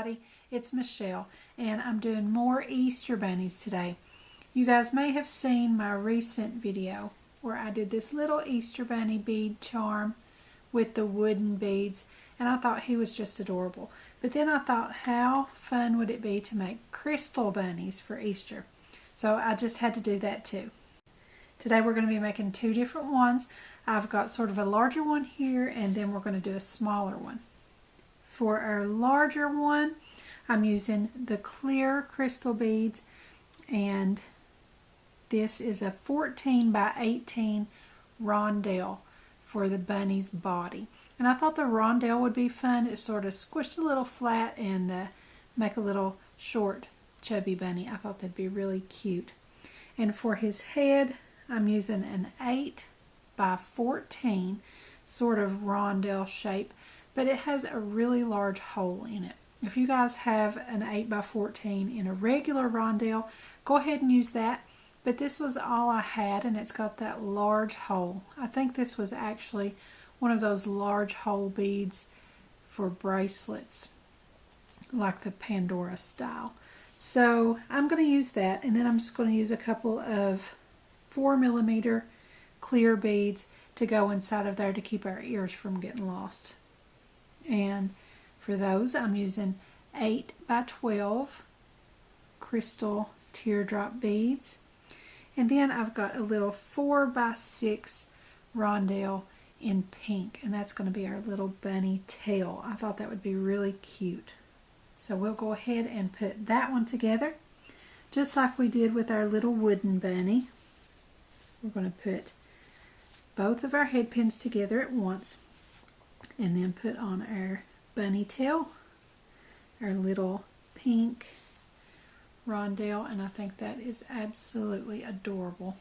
everybody, it's Michelle and I'm doing more Easter bunnies today. You guys may have seen my recent video where I did this little Easter bunny bead charm with the wooden beads, and I thought he was just adorable. But then I thought, how fun would it be to make crystal bunnies for Easter? So I just had to do that too. Today we're going to be making two different ones. I've got sort of a larger one here, and then we're going to do a smaller one. For our larger one, I'm using the clear crystal beads, and this is a 14 by 18 rondelle for the bunny's body. And I thought the rondelle would be fun. It sort of squished a little flat and make a little short chubby bunny. I thought that'd be really cute. And for his head, I'm using an 8 by 14 sort of rondelle shape, but it has a really large hole in it. If you guys have an 8 by 14 in a regular rondelle, go ahead and use that. But this was all I had, and it's got that large hole. I think this was actually one of those large hole beads for bracelets, like the Pandora style. So I'm going to use that, and then I'm just going to use a couple of 4mm clear beads to go inside of there to keep our ears from getting lost. And for those, I'm using 8 by 12 crystal teardrop beads. And then I've got a little 4 by 6 rondelle in pink, and that's going to be our little bunny tail. I thought that would be really cute. So we'll go ahead and put that one together, just like we did with our little wooden bunny. We're going to put both of our head pins together at once, and then put on our bunny tail, our little pink rondelle, and I think that is absolutely adorable.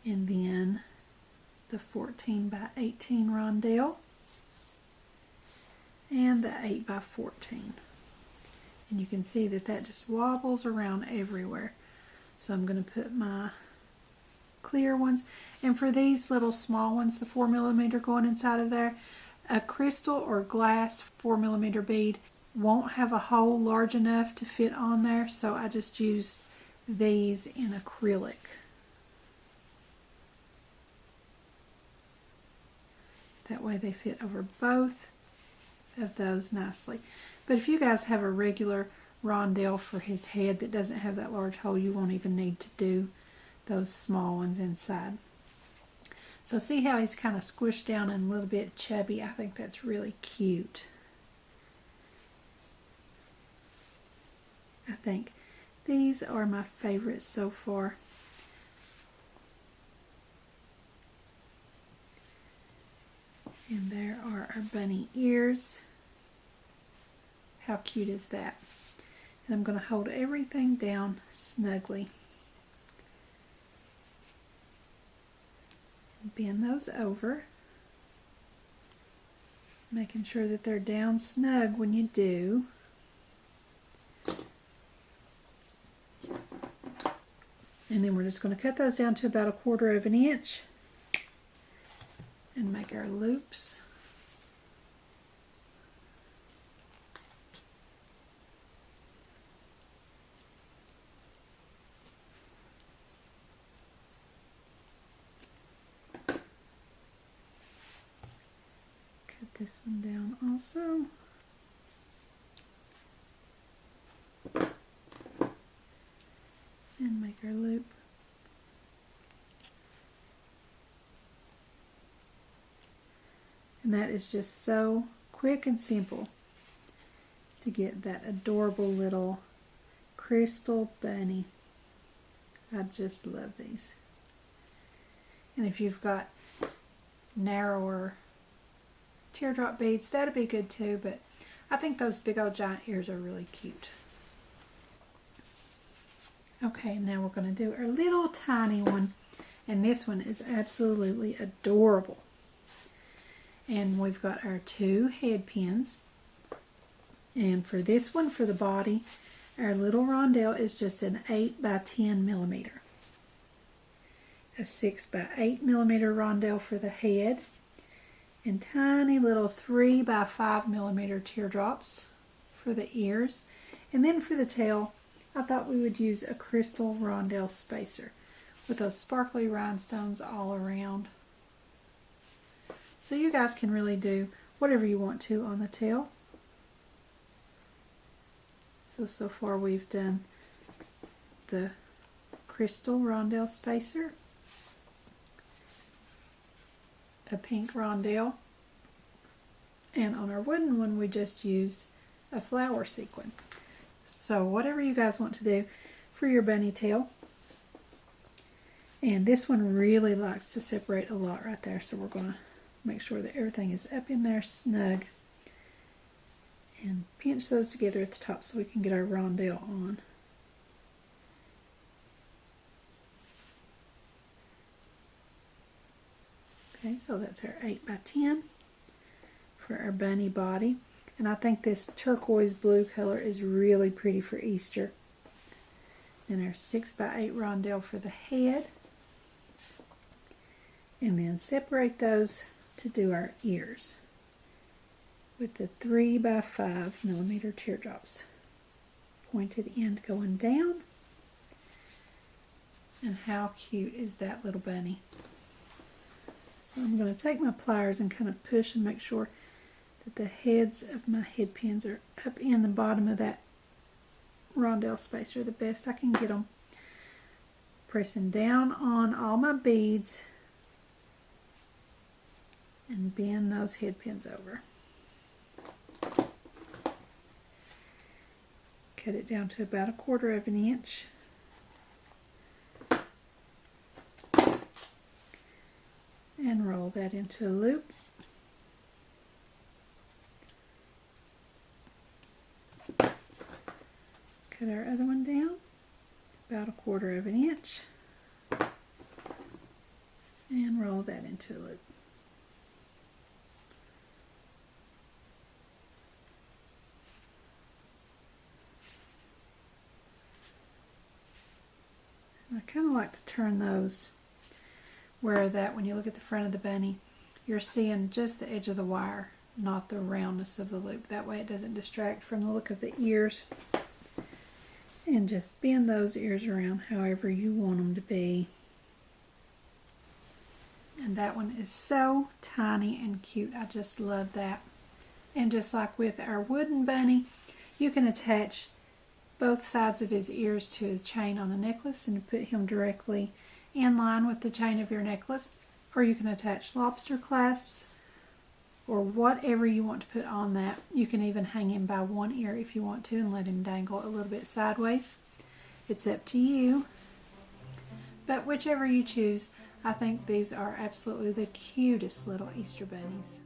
And then the 14 by 18 rondelle and the 8 by 14. And you can see that that just wobbles around everywhere. So I'm going to put my clear ones, and for these little small ones, the 4mm going inside of there, a crystal or glass 4mm bead won't have a hole large enough to fit on there, so I just used these in acrylic. That way they fit over both of those nicely. But if you guys have a regular rondelle for his head that doesn't have that large hole, you won't even need to do those small ones inside. So see how he's kind of squished down and a little bit chubby? I think that's really cute. I think these are my favorites so far. And there are our bunny ears. How cute is that? And I'm going to hold everything down snugly. Bend those over, making sure that they're down snug when you do. And then we're just going to cut those down to about 1/4 of an inch and make our loops. Cut this one down also. And make our loop. And that is just so quick and simple to get that adorable little crystal bunny. I just love these. And if you've got narrower teardrop beads, that'd be good too, but I think those big old giant ears are really cute. Okay, now we're going to do our little tiny one, and this one is absolutely adorable. And we've got our 2 head pins, and for this one, for the body, our little rondelle is just an 8 by 10mm. A 6 by 8mm rondelle for the head, and tiny little 3 by 5 millimeter teardrops for the ears. And then for the tail, I thought we would use a crystal Rondelle Spacer with those sparkly rhinestones all around. So you guys can really do whatever you want to on the tail. So far we've done the crystal Rondelle Spacer, a pink rondelle, and on our wooden one we just used a flower sequin. So whatever you guys want to do for your bunny tail. And this one really likes to separate a lot right there, so we're going to make sure that everything is up in there snug and pinch those together at the top so we can get our rondelle on. Okay, so that's our 8 by 10 for our bunny body. And I think this turquoise blue color is really pretty for Easter. Then our 6 by 8 rondelle for the head. And then separate those to do our ears with the 3 by 5 millimeter teardrops. Pointed end going down. And how cute is that little bunny? So I'm going to take my pliers and kind of push and make sure that the heads of my head pins are up in the bottom of that Rondelle Spacer the best I can get them. Pressing down on all my beads and bend those head pins over. Cut it down to about 1/4 of an inch. And roll that into a loop. Cut our other one down about 1/4 of an inch and roll that into a loop. I kind of like to turn those where that when you look at the front of the bunny, you're seeing just the edge of the wire, not the roundness of the loop. That way it doesn't distract from the look of the ears. And just bend those ears around however you want them to be. And that one is so tiny and cute. I just love that. And just like with our wooden bunny, you can attach both sides of his ears to a chain on a necklace and put him directly in line with the chain of your necklace. Or you can attach lobster clasps or whatever you want to put on that. You can even hang him by one ear if you want to and let him dangle a little bit sideways. It's up to you. But whichever you choose, I think these are absolutely the cutest little Easter bunnies.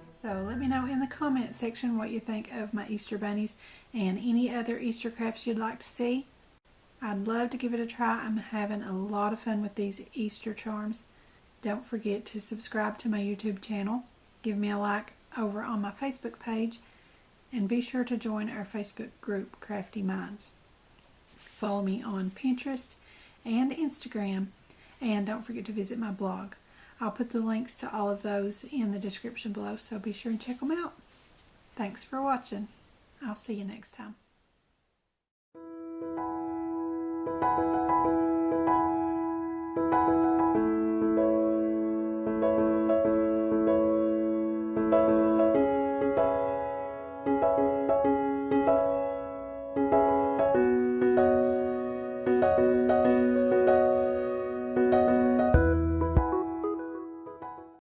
So let me know in the comment section what you think of my Easter bunnies and any other Easter crafts you'd like to see. I'd love to give it a try. I'm having a lot of fun with these Easter charms. Don't forget to subscribe to my YouTube channel. Give me a like over on my Facebook page. And be sure to join our Facebook group, Craftie Minds. Follow me on Pinterest and Instagram. And don't forget to visit my blog. I'll put the links to all of those in the description below, so be sure and check them out. Thanks for watching. I'll see you next time.